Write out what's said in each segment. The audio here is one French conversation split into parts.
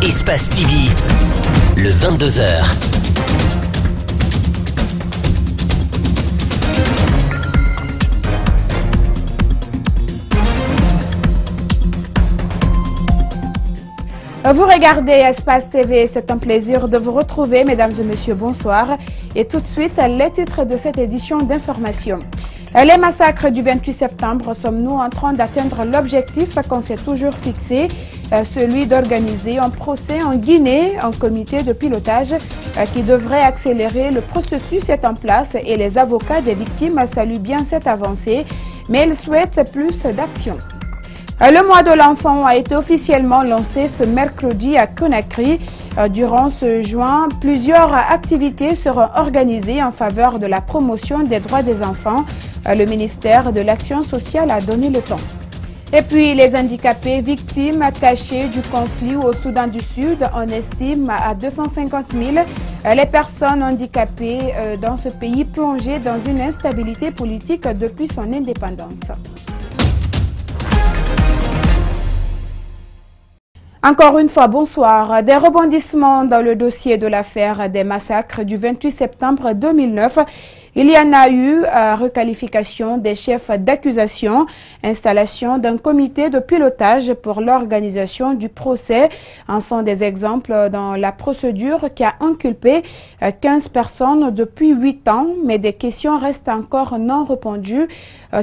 Espace TV, le 22h. Vous regardez Espace TV, c'est un plaisir de vous retrouver, mesdames et messieurs, bonsoir. Et tout de suite, les titres de cette édition d'information. Les massacres du 28 septembre, sommes-nous en train d'atteindre l'objectif qu'on s'est toujours fixé, celui d'organiser un procès en Guinée, un comité de pilotage qui devrait accélérer le processus est en place et les avocats des victimes saluent bien cette avancée, mais ils souhaitent plus d'action. Le mois de l'enfant a été officiellement lancé ce mercredi à Conakry. Durant ce juin, plusieurs activités seront organisées en faveur de la promotion des droits des enfants. Le ministère de l'Action sociale a donné le temps. Et puis les handicapés victimes cachées du conflit au Soudan du Sud, on estime à 250 000 les personnes handicapées dans ce pays plongées dans une instabilité politique depuis son indépendance. Encore une fois, bonsoir. Des rebondissements dans le dossier de l'affaire des massacres du 28 septembre 2009. Il y en a eu requalification des chefs d'accusation, installation d'un comité de pilotage pour l'organisation du procès. En sont des exemples dans la procédure qui a inculpé 15 personnes depuis 8 ans, mais des questions restent encore non répondues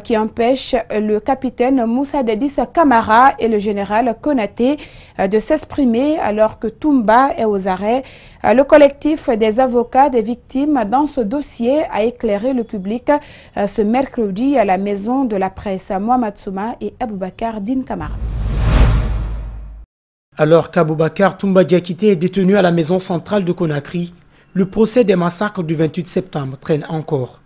qui empêchent le capitaine Moussa Dadis Camara et le général Konaté de s'exprimer alors que Toumba est aux arrêts. Le collectif des avocats des victimes dans ce dossier a éclairé le public ce mercredi à la maison de la presse. Mohamed Souma et Aboubakar Din Kamara. Alors qu'Aboubakar Toumba Diakité est détenu à la maison centrale de Conakry, le procès des massacres du 28 septembre traîne encore.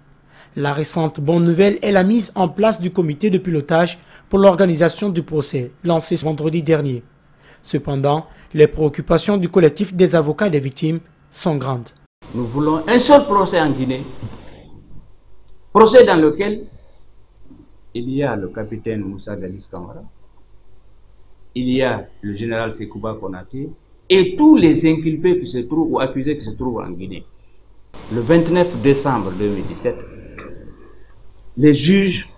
La récente bonne nouvelle est la mise en place du comité de pilotage pour l'organisation du procès, lancé ce vendredi dernier. Cependant, les préoccupations du collectif des avocats des victimes sont grandes. Nous voulons un seul procès en Guinée, procès dans lequel il y a le capitaine Moussa Dadis Camara, il y a le général Sekouba Konaté et tous les inculpés qui se trouvent ou accusés qui se trouvent en Guinée. Le 29 décembre 2017, les juges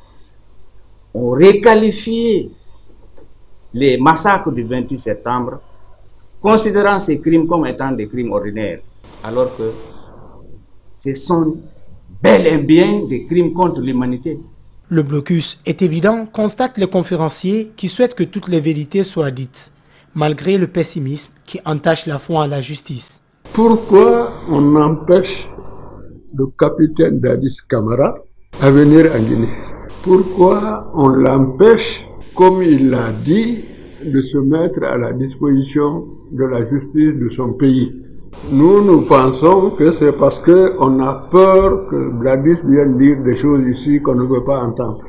ont requalifié les massacres du 28 septembre, considérant ces crimes comme étant des crimes ordinaires, alors que ce sont bel et bien des crimes contre l'humanité. Le blocus est évident, constate le conférencier qui souhaite que toutes les vérités soient dites, malgré le pessimisme qui entache la foi en la justice. Pourquoi on empêche le capitaine Dadis Camara à venir en Guinée? Pourquoi on l'empêche, comme il l'a dit, de se mettre à la disposition de la justice de son pays? Nous pensons que c'est parce qu'on a peur que Dadis vienne dire des choses ici qu'on ne veut pas entendre.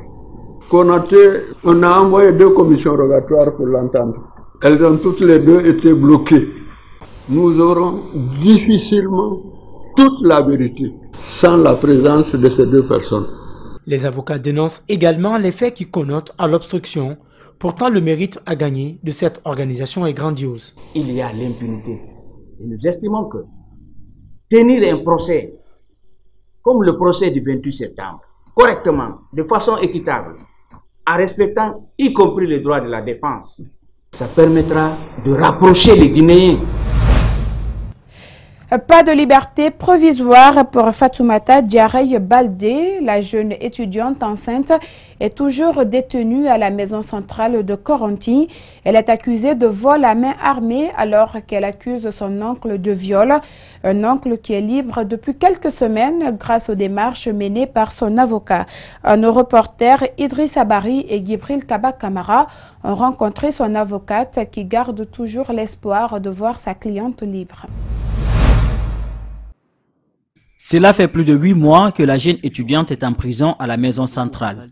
On a envoyé 2 commissions rogatoires pour l'entendre. Elles ont toutes les 2 été bloquées. Nous aurons difficilement toute la vérité sans la présence de ces 2 personnes. Les avocats dénoncent également les faits qui connotent à l'obstruction. Pourtant, le mérite à gagner de cette organisation est grandiose. Il y a l'impunité. Et nous estimons que tenir un procès, comme le procès du 28 septembre, correctement, de façon équitable, en respectant y compris les droits de la défense, ça permettra de rapprocher les Guinéens. Pas de liberté provisoire pour Fatoumata Diarraye Baldé. La jeune étudiante enceinte est toujours détenue à la maison centrale de Koronti. Elle est accusée de vol à main armée alors qu'elle accuse son oncle de viol. Un oncle qui est libre depuis quelques semaines grâce aux démarches menées par son avocat. Nos reporters Idriss Abari et Gibril Kaba Kamara ont rencontré son avocate qui garde toujours l'espoir de voir sa cliente libre. Cela fait plus de 8 mois que la jeune étudiante est en prison à la maison centrale.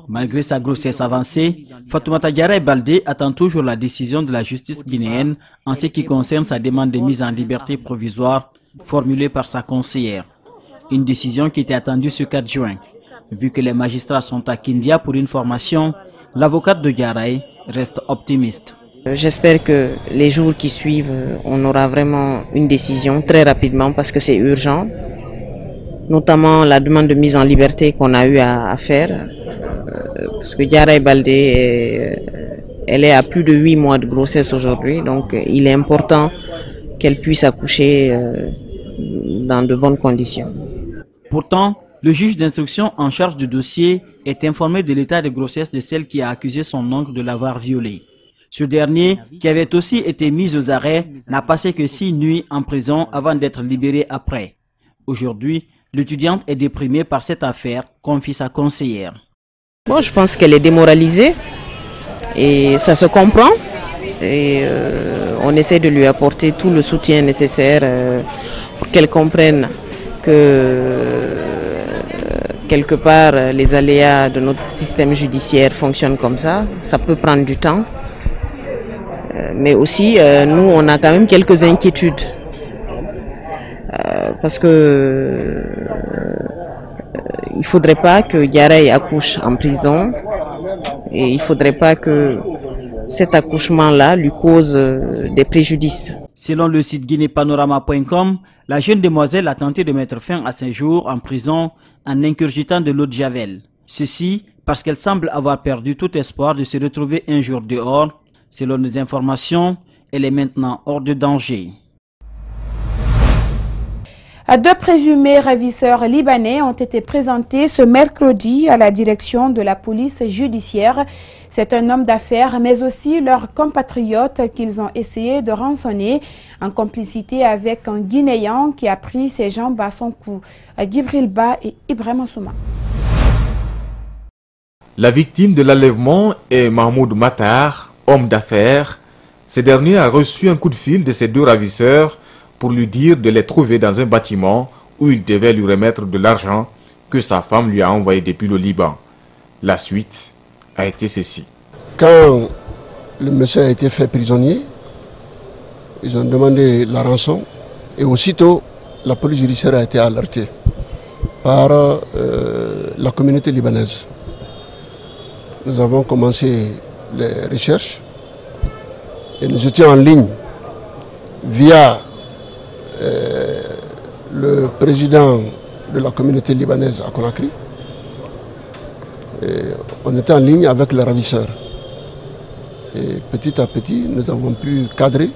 Malgré sa grossesse avancée, Fatoumata Diarraye Baldé attend toujours la décision de la justice guinéenne en ce qui concerne sa demande de mise en liberté provisoire formulée par sa conseillère. Une décision qui était attendue ce 4 juin. Vu que les magistrats sont à Kindia pour une formation, l'avocate de Diarraye reste optimiste. J'espère que les jours qui suivent, on aura vraiment une décision très rapidement parce que c'est urgent. Notamment la demande de mise en liberté qu'on a eu à faire. Parce que Diarra Baldé, elle est à plus de 8 mois de grossesse aujourd'hui. Donc il est important qu'elle puisse accoucher dans de bonnes conditions. Pourtant, le juge d'instruction en charge du dossier est informé de l'état de grossesse de celle qui a accusé son oncle de l'avoir violée. Ce dernier, qui avait aussi été mis aux arrêts, n'a passé que 6 nuits en prison avant d'être libéré après. Aujourd'hui, l'étudiante est déprimée par cette affaire, confie sa conseillère. Bon, je pense qu'elle est démoralisée et ça se comprend. Et on essaie de lui apporter tout le soutien nécessaire pour qu'elle comprenne que quelque part les aléas de notre système judiciaire fonctionnent comme ça. Ça peut prendre du temps. Mais aussi, nous, on a quand même quelques inquiétudes. Parce que il ne faudrait pas que Diarra accouche en prison. Et il ne faudrait pas que cet accouchement-là lui cause des préjudices. Selon le site guinépanorama.com, la jeune demoiselle a tenté de mettre fin à ses jours en prison en ingurgitant de l'eau de javel. Ceci parce qu'elle semble avoir perdu tout espoir de se retrouver un jour dehors. Selon les informations, elle est maintenant hors de danger. 2 présumés ravisseurs libanais ont été présentés ce mercredi à la direction de la police judiciaire. C'est un homme d'affaires, mais aussi leurs compatriotes qu'ils ont essayé de rançonner en complicité avec un Guinéen qui a pris ses jambes à son cou. Gibril Ba et Ibrahim Souma. La victime de l'enlèvement est Mahmoud Matar, homme d'affaires. Ce dernier a reçu un coup de fil de ses 2 ravisseurs pour lui dire de les trouver dans un bâtiment où il devait lui remettre de l'argent que sa femme lui a envoyé depuis le Liban. La suite a été ceci. Quand le monsieur a été fait prisonnier, ils ont demandé la rançon et aussitôt la police judiciaire a été alertée par la communauté libanaise. Nous avons commencé les recherches et nous étions en ligne via le président de la communauté libanaise à Conakry. Et on était en ligne avec les ravisseurs. Et petit à petit, nous avons pu cadrer,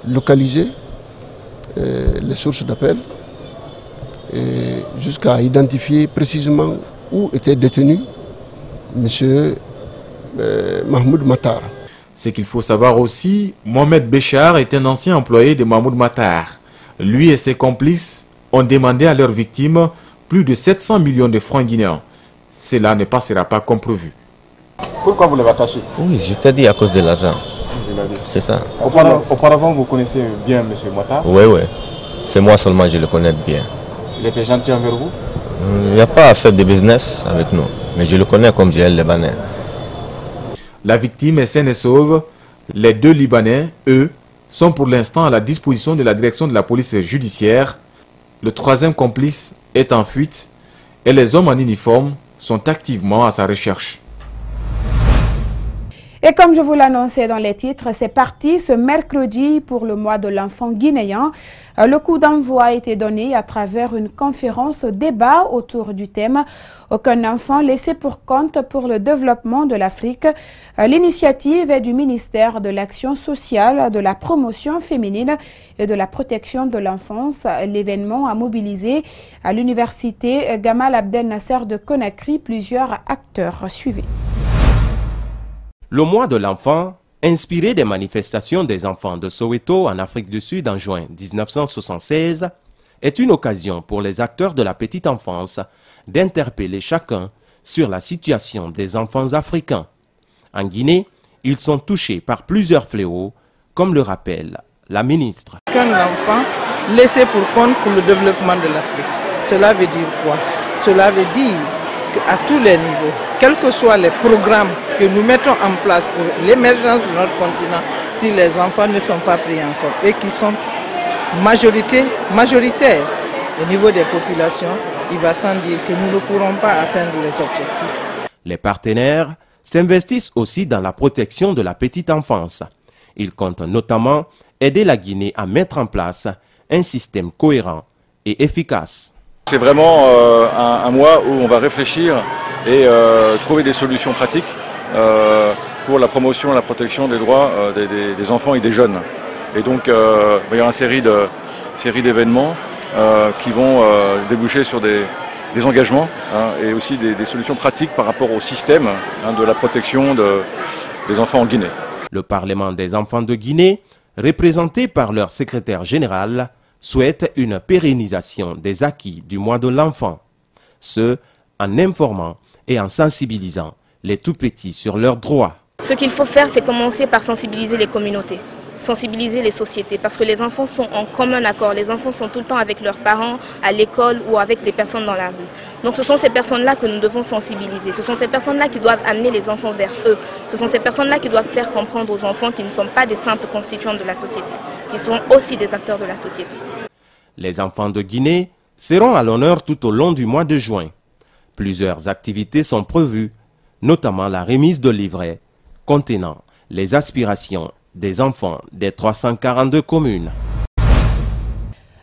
localiser les sources d'appel et jusqu'à identifier précisément où était détenu M. Mahmoud Matar. Ce qu'il faut savoir aussi, Mohamed Béchar est un ancien employé de Mahmoud Matar. Lui et ses complices ont demandé à leurs victimes plus de 700 millions de francs guinéens. Cela ne passera pas comme prévu. Pourquoi vous l'avez attaché? Oui, je t'ai dit à cause de l'argent. C'est ça. Auparavant, vous connaissez bien M. Matar? Oui, oui. C'est moi seulement, je le connais bien. Il était gentil envers vous? Il n'y a pas à faire de business avec nous. Mais je le connais comme j'ai le Libanais. La victime est saine et sauve. Les 2 Libanais, eux, sont pour l'instant à la disposition de la direction de la police judiciaire. Le 3e complice est en fuite et les hommes en uniforme sont activement à sa recherche. Et comme je vous l'annonçais dans les titres, c'est parti ce mercredi pour le mois de l'enfant guinéen. Le coup d'envoi a été donné à travers une conférence débat autour du thème « Aucun enfant laissé pour compte pour le développement de l'Afrique ». L'initiative est du ministère de l'Action sociale, de la promotion féminine et de la protection de l'enfance. L'événement a mobilisé à l'université Gamal Abdel Nasser de Conakry plusieurs acteurs. Suivez. Le mois de l'enfant, inspiré des manifestations des enfants de Soweto en Afrique du Sud en juin 1976, est une occasion pour les acteurs de la petite enfance d'interpeller chacun sur la situation des enfants africains. En Guinée, ils sont touchés par plusieurs fléaux, comme le rappelle la ministre. Qu'un enfant laissé pour compte pour le développement de l'Afrique, cela veut dire quoi? Cela veut dire qu'à tous les niveaux, quels que soient les programmes que nous mettons en place pour l'émergence de notre continent, si les enfants ne sont pas pris en compte et qui sont majoritaires au niveau des populations, il va sans dire que nous ne pourrons pas atteindre les objectifs. Les partenaires s'investissent aussi dans la protection de la petite enfance. Il compte notamment aider la Guinée à mettre en place un système cohérent et efficace. C'est vraiment un mois où on va réfléchir et trouver des solutions pratiques pour la promotion et la protection des droits des enfants et des jeunes. Et donc il va y avoir une série d'événements qui vont déboucher sur des engagements et aussi des solutions pratiques par rapport au système de la protection des enfants en Guinée. Le Parlement des enfants de Guinée, représenté par leur secrétaire général, souhaite une pérennisation des acquis du mois de l'enfant, ce en informant et en sensibilisant les tout-petits sur leurs droits. Ce qu'il faut faire, c'est commencer par sensibiliser les communautés, sensibiliser les sociétés, parce que les enfants sont en commun accord. Les enfants sont tout le temps avec leurs parents, à l'école ou avec des personnes dans la rue. Donc ce sont ces personnes-là que nous devons sensibiliser. Ce sont ces personnes-là qui doivent amener les enfants vers eux. Ce sont ces personnes-là qui doivent faire comprendre aux enfants qu'ils ne sont pas des simples constituants de la société, qui sont aussi des acteurs de la société. Les enfants de Guinée seront à l'honneur tout au long du mois de juin. Plusieurs activités sont prévues, notamment la remise de livrets contenant les aspirations des enfants des 342 communes.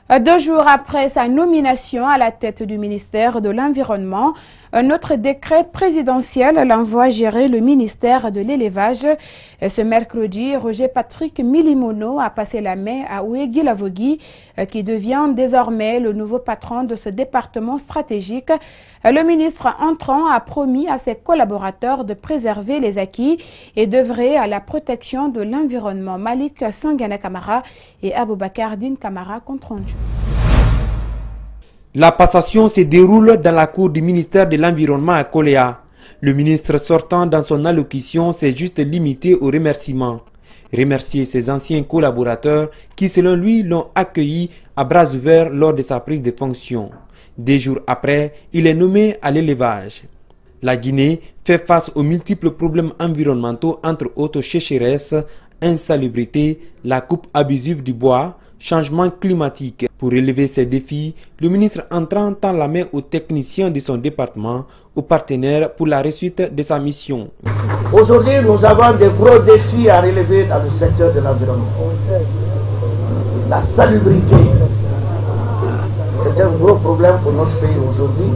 2 jours après sa nomination à la tête du ministère de l'Environnement, un autre décret présidentiel l'envoie gérer le ministère de l'Élevage. Ce mercredi, Roger Patrick Milimono a passé la main à Ouegui Lavogui, qui devient désormais le nouveau patron de ce département stratégique. Le ministre entrant a promis à ses collaborateurs de préserver les acquis et d'œuvrer à la protection de l'environnement. Malik Sangana Kamara et Aboubakar Din Kamara compte rendu. La passation se déroule dans la cour du ministère de l'Environnement à Koléa. Le ministre sortant dans son allocution s'est juste limité aux remerciements. Remercier ses anciens collaborateurs qui, selon lui, l'ont accueilli à bras ouverts lors de sa prise de fonction. Des jours après, il est nommé à l'élevage. La Guinée fait face aux multiples problèmes environnementaux, entre autres sécheresse, insalubrité, la coupe abusive du bois, changement climatique. Pour relever ces défis, le ministre entrant tend la main aux techniciens de son département, aux partenaires pour la réussite de sa mission. Aujourd'hui, nous avons des gros défis à relever dans le secteur de l'environnement. La salubrité, c'est un gros problème pour notre pays aujourd'hui.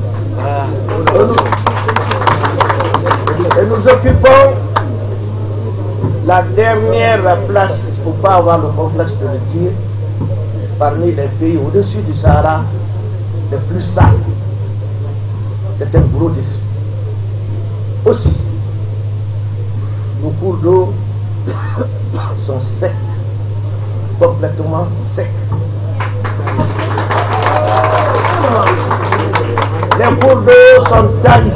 Et nous occupons la dernière place, il ne faut pas avoir le complexe de le dire, parmi les pays au-dessus du Sahara les plus sales. C'est un gros défi. Aussi, nos cours d'eau sont secs, complètement secs. Les cours d'eau sont taris.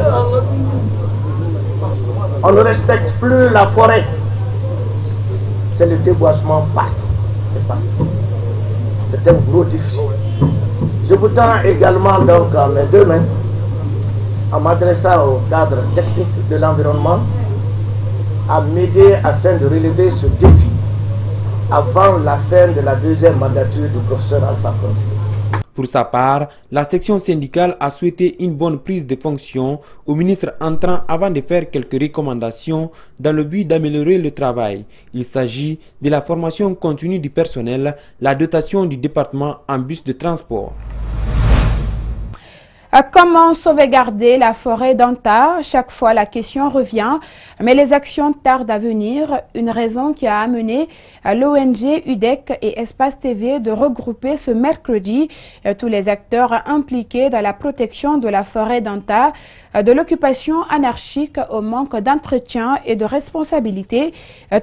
On ne respecte plus la forêt. C'est le déboisement partout et partout. C'est un gros défi. Je vous tends également donc à mes deux mains en m'adressant au cadre technique de l'environnement à m'aider afin de relever ce défi avant la fin de la deuxième mandature du professeur Alpha Condé. Pour sa part, la section syndicale a souhaité une bonne prise de fonction au ministre entrant avant de faire quelques recommandations dans le but d'améliorer le travail. Il s'agit de la formation continue du personnel, la dotation du département en bus de transport. Comment sauvegarder la forêt d'Anta? Chaque fois la question revient, mais les actions tardent à venir. Une raison qui a amené l'ONG UDEC et Espace TV de regrouper ce mercredi tous les acteurs impliqués dans la protection de la forêt d'Anta, de l'occupation anarchique au manque d'entretien et de responsabilité.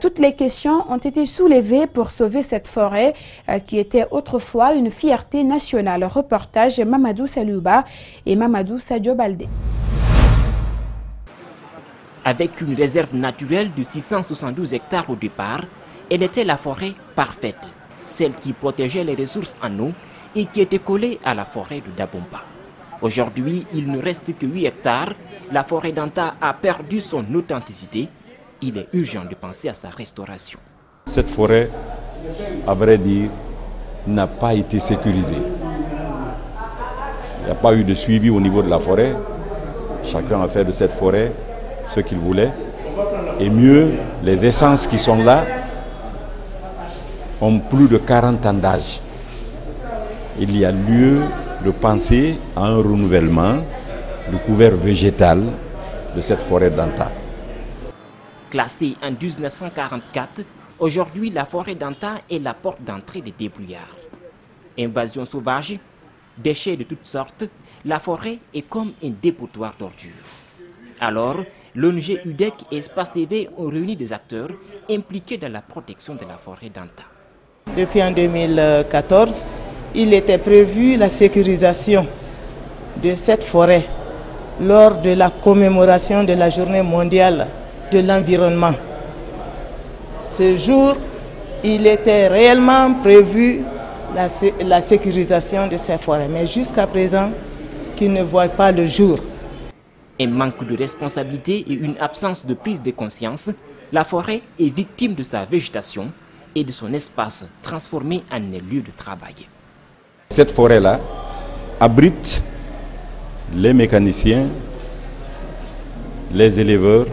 Toutes les questions ont été soulevées pour sauver cette forêt qui était autrefois une fierté nationale. Reportage Mamadou Salouba et Mamadou Sadio Baldé. Avec une réserve naturelle de 672 hectares au départ, elle était la forêt parfaite, celle qui protégeait les ressources en eau et qui était collée à la forêt de Dabomba. Aujourd'hui, il ne reste que 8 hectares. La forêt d'Anta a perdu son authenticité. Il est urgent de penser à sa restauration. Cette forêt, à vrai dire, n'a pas été sécurisée. Il n'y a pas eu de suivi au niveau de la forêt. Chacun a fait de cette forêt ce qu'il voulait. Et mieux, les essences qui sont là ont plus de 40 ans d'âge. Il y a lieu de penser à un renouvellement du couvert végétal de cette forêt d'Anta. Classée en 1944, aujourd'hui la forêt d'Anta est la porte d'entrée des débrouillards. Invasion sauvage, déchets de toutes sortes, la forêt est comme un dépotoir d'ordures. Alors, l'ONG UDEC et Espace TV ont réuni des acteurs impliqués dans la protection de la forêt d'Anta. Depuis en 2014, il était prévu la sécurisation de cette forêt lors de la commémoration de la Journée mondiale de l'environnement. Ce jour, il était réellement prévu la sécurisation de ces forêts, mais jusqu'à présent, qui ne voient pas le jour. Un manque de responsabilité et une absence de prise de conscience, la forêt est victime de sa végétation et de son espace transformé en un lieu de travail. Cette forêt-là abrite les mécaniciens, les éleveurs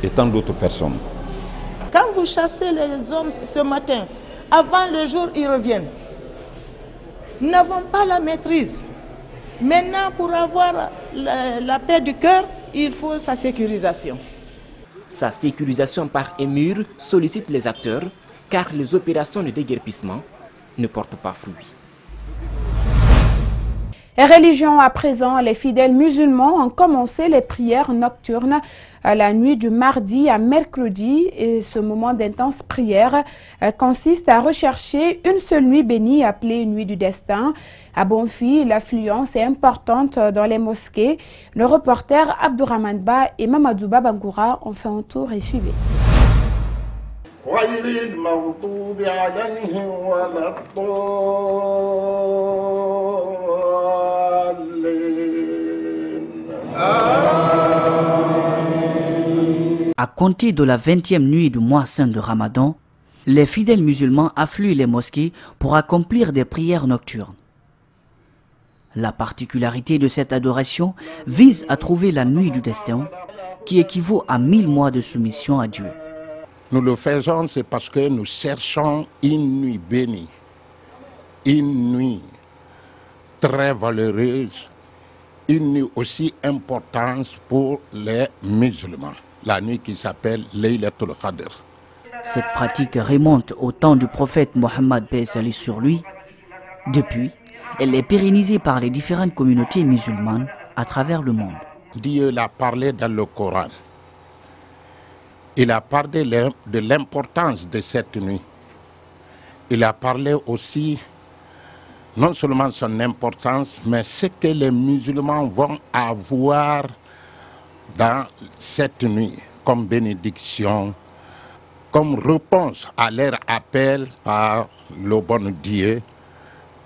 et tant d'autres personnes. Quand vous chassez les hommes ce matin, avant le jour, ils reviennent. Nous n'avons pas la maîtrise. Maintenant, pour avoir la paix du cœur, il faut sa sécurisation. Sa sécurisation par un mur sollicite les acteurs, car les opérations de déguerpissement ne portent pas fruit. Et religion à présent, les fidèles musulmans ont commencé les prières nocturnes à la nuit du mardi à mercredi. Et ce moment d'intense prière consiste à rechercher une seule nuit bénie appelée nuit du destin. À Bonfi, l'affluence est importante dans les mosquées. Le reporter Abdourahmane Ba et Mamadou Babangoura ont fait un tour et suivi. À compter de la 20e nuit du mois saint de Ramadan, les fidèles musulmans affluent les mosquées pour accomplir des prières nocturnes. La particularité de cette adoration vise à trouver la nuit du destin, qui équivaut à 1000 mois de soumission à Dieu. Nous le faisons, c'est parce que nous cherchons une nuit bénie, une nuit très valeureuse, une nuit aussi importante pour les musulmans, la nuit qui s'appelle Laylatul Qadr. Cette pratique remonte au temps du prophète Mohammed paix sur lui. Depuis, elle est pérennisée par les différentes communautés musulmanes à travers le monde. Dieu l'a parlé dans le Coran. Il a parlé de l'importance de cette nuit. Il a parlé aussi, non seulement son importance, mais ce que les musulmans vont avoir dans cette nuit, comme bénédiction, comme réponse à leur appel par le bon Dieu,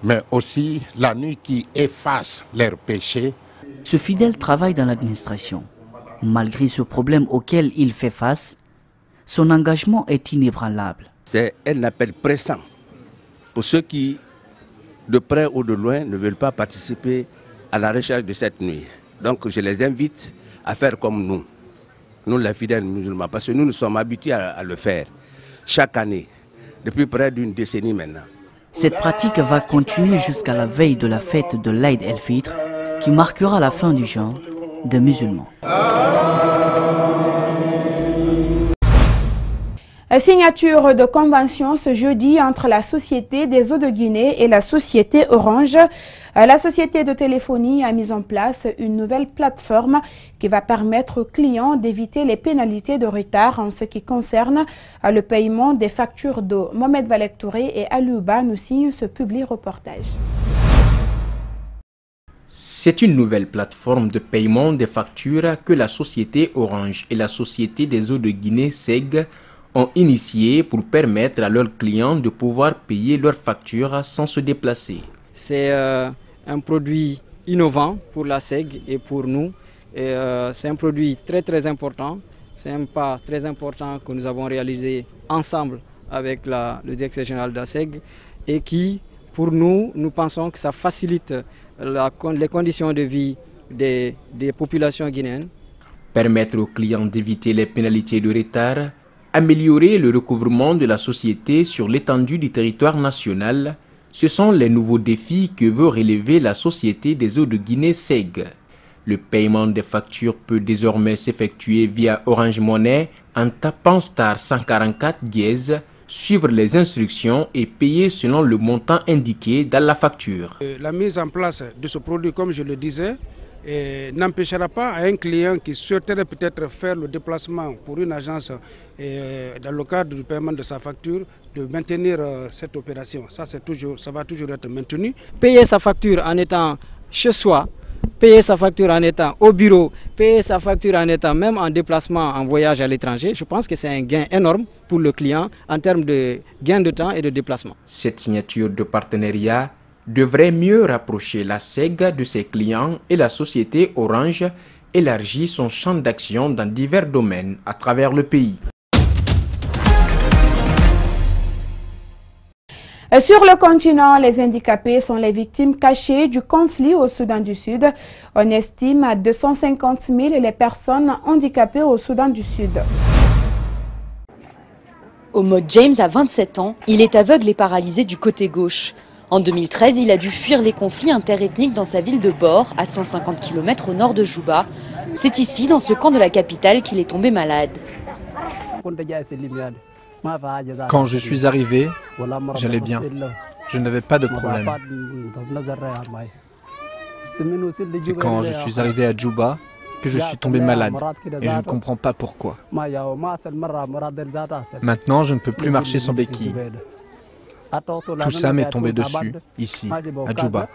mais aussi la nuit qui efface leurs péchés. Ce fidèle travaille dans l'administration. Malgré ce problème auquel il fait face, son engagement est inébranlable. C'est un appel pressant pour ceux qui, de près ou de loin, ne veulent pas participer à la recherche de cette nuit. Donc je les invite à faire comme nous les fidèles musulmans, parce que nous sommes habitués à le faire chaque année, depuis près d'une décennie maintenant. Cette pratique va continuer jusqu'à la veille de la fête de l'Aïd el-Fitr, qui marquera la fin du jeûne des musulmans. Signature de convention ce jeudi entre la Société des eaux de Guinée et la Société Orange. La société de téléphonie a mis en place une nouvelle plateforme qui va permettre aux clients d'éviter les pénalités de retard en ce qui concerne le paiement des factures d'eau. Mohamed Valek Touré et Alouba nous signent ce public reportage. C'est une nouvelle plateforme de paiement des factures que la Société Orange et la Société des eaux de Guinée SEG ont initié pour permettre à leurs clients de pouvoir payer leurs factures sans se déplacer. C'est un produit innovant pour la SEG et pour nous. C'est un produit très important. C'est un pas très important que nous avons réalisé ensemble avec le directeur général de la SEG et qui, pour nous, nous pensons que ça facilite les conditions de vie des populations guinéennes. Permettre aux clients d'éviter les pénalités de retard Améliorer le recouvrement de la société sur l'étendue du territoire national, ce sont les nouveaux défis que veut relever la Société des eaux de Guinée SEG. Le paiement des factures peut désormais s'effectuer via Orange Money en tapant star 144 dièse, suivre les instructions et payer selon le montant indiqué dans la facture. La mise en place de ce produit, comme je le disais, n'empêchera pas à un client qui souhaiterait peut-être faire le déplacement pour une agence dans le cadre du paiement de sa facture de maintenir cette opération. Ça va toujours être maintenu. Payer sa facture en étant chez soi, payer sa facture en étant au bureau, payer sa facture en étant même en déplacement, en voyage à l'étranger, je pense que c'est un gain énorme pour le client en termes de gain de temps et de déplacement. Cette signature de partenariat devrait mieux rapprocher la SEG de ses clients et la société Orange élargit son champ d'action dans divers domaines à travers le pays. Sur le continent, les handicapés sont les victimes cachées du conflit au Soudan du Sud. On estime à 250 000 les personnes handicapées au Soudan du Sud. Omod James a 27 ans, il est aveugle et paralysé du côté gauche. En 2013, il a dû fuir les conflits interethniques dans sa ville de Bor, à 150 km au nord de Juba. C'est ici, dans ce camp de la capitale, qu'il est tombé malade. Quand je suis arrivé, j'allais bien. Je n'avais pas de problème. C'est quand je suis arrivé à Djouba que je suis tombé malade et je ne comprends pas pourquoi. Maintenant, je ne peux plus marcher sans béquille. Tout ça m'est tombé dessus, ici, à Djouba.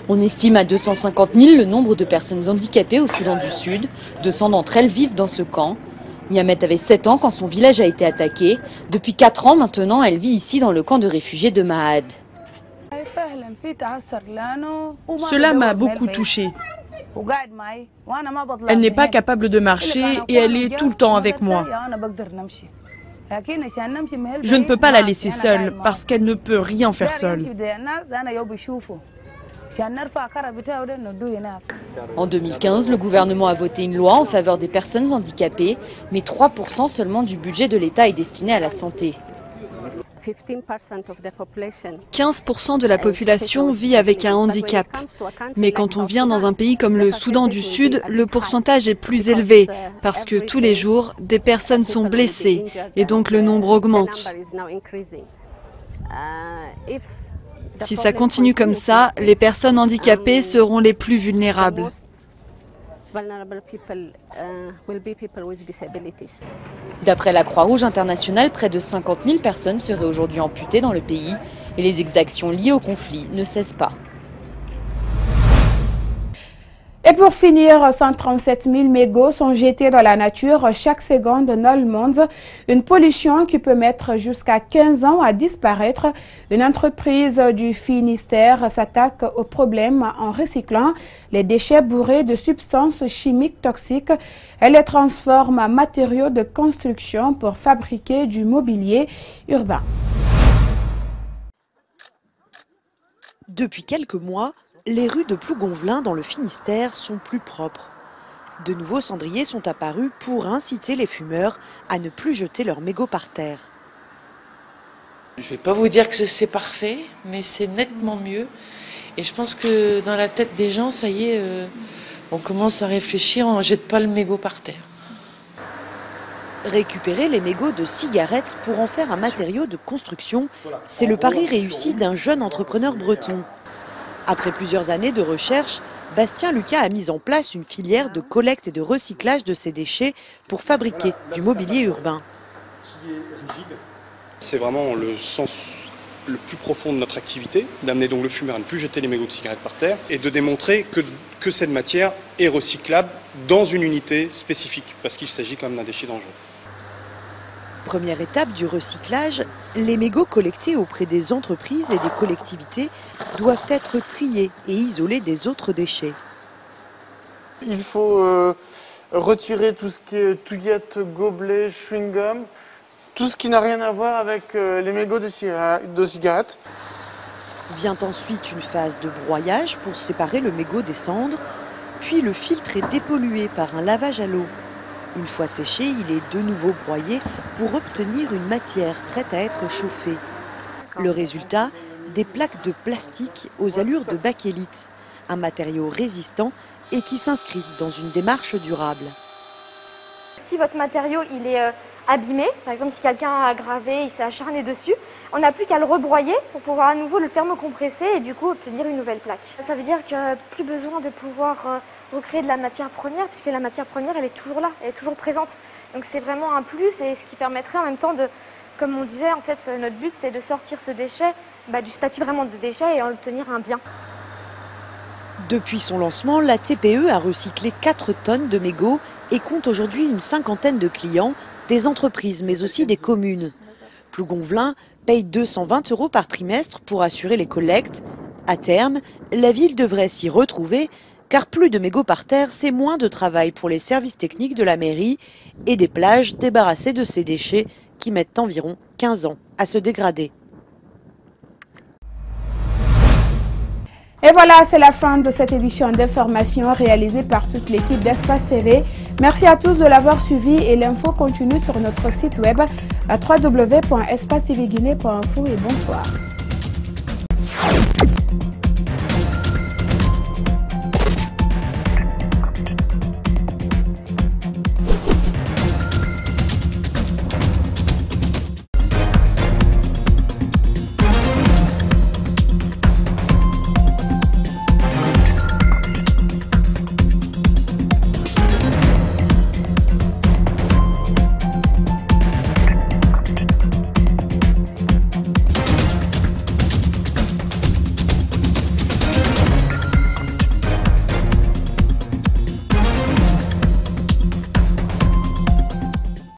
On estime à 250 000 le nombre de personnes handicapées au Soudan du Sud. 200 d'entre elles vivent dans ce camp. Niamet avait 7 ans quand son village a été attaqué. Depuis 4 ans maintenant, elle vit ici dans le camp de réfugiés de Mahad. Cela m'a beaucoup touchée. Elle n'est pas capable de marcher et elle est tout le temps avec moi. Je ne peux pas la laisser seule parce qu'elle ne peut rien faire seule. En 2015, le gouvernement a voté une loi en faveur des personnes handicapées, mais 3% seulement du budget de l'État est destiné à la santé. 15% de la population vit avec un handicap. Mais quand on vient dans un pays comme le Soudan du Sud, le pourcentage est plus élevé parce que tous les jours, des personnes sont blessées et donc le nombre augmente. Si ça continue comme ça, les personnes handicapées seront les plus vulnérables. D'après la Croix-Rouge internationale, près de 50 000 personnes seraient aujourd'hui amputées dans le pays et les exactions liées au conflit ne cessent pas. Et pour finir, 137 000 mégots sont jetés dans la nature chaque seconde dans le monde. Une pollution qui peut mettre jusqu'à 15 ans à disparaître. Une entreprise du Finistère s'attaque au problème en recyclant les déchets bourrés de substances chimiques toxiques. Elle les transforme en matériaux de construction pour fabriquer du mobilier urbain. Depuis quelques mois, les rues de Plougonvelin dans le Finistère sont plus propres. De nouveaux cendriers sont apparus pour inciter les fumeurs à ne plus jeter leurs mégots par terre. Je ne vais pas vous dire que c'est parfait, mais c'est nettement mieux. Et je pense que dans la tête des gens, ça y est, on commence à réfléchir, on ne jette pas le mégot par terre. Récupérer les mégots de cigarettes pour en faire un matériau de construction, c'est le pari réussi d'un jeune entrepreneur breton. Après plusieurs années de recherche, Bastien Lucas a mis en place une filière de collecte et de recyclage de ces déchets pour fabriquer du mobilier urbain. C'est vraiment le sens le plus profond de notre activité, d'amener donc le fumeur à ne plus jeter les mégots de cigarettes par terre et de démontrer que cette matière est recyclable dans une unité spécifique, parce qu'il s'agit quand même d'un déchet dangereux. Première étape du recyclage, les mégots collectés auprès des entreprises et des collectivités doivent être triés et isolés des autres déchets. Il faut retirer tout ce qui est touillettes, gobelets, chewing-gum, tout ce qui n'a rien à voir avec les mégots de cigarettes. Vient ensuite une phase de broyage pour séparer le mégot des cendres. puis le filtre est dépollué par un lavage à l'eau. Une fois séché, il est de nouveau broyé pour obtenir une matière prête à être chauffée. Le résultat, des plaques de plastique aux allures de bakélite, un matériau résistant et qui s'inscrit dans une démarche durable. Si votre matériau il est abîmé, par exemple si quelqu'un a gravé, il s'est acharné dessus, on n'a plus qu'à le rebroyer pour pouvoir à nouveau le thermocompresser et du coup obtenir une nouvelle plaque. Ça veut dire que plus besoin de pouvoir recréer de la matière première, puisque la matière première elle est toujours là, elle est toujours présente. Donc c'est vraiment un plus et ce qui permettrait en même temps de, comme on disait, en fait notre but c'est de sortir ce déchet du statut vraiment de déchet et en obtenir un bien. Depuis son lancement, la TPE a recyclé 4 tonnes de mégots et compte aujourd'hui une 50aine de clients, des entreprises mais aussi des communes. Plougonvelin paye 220 € par trimestre pour assurer les collectes. À terme, la ville devrait s'y retrouver car plus de mégots par terre, c'est moins de travail pour les services techniques de la mairie et des plages débarrassées de ces déchets qui mettent environ 15 ans à se dégrader. Et voilà, c'est la fin de cette édition d'information réalisée par toute l'équipe d'Espace TV. Merci à tous de l'avoir suivi et l'info continue sur notre site web à www.espacetvguinée.info et bonsoir.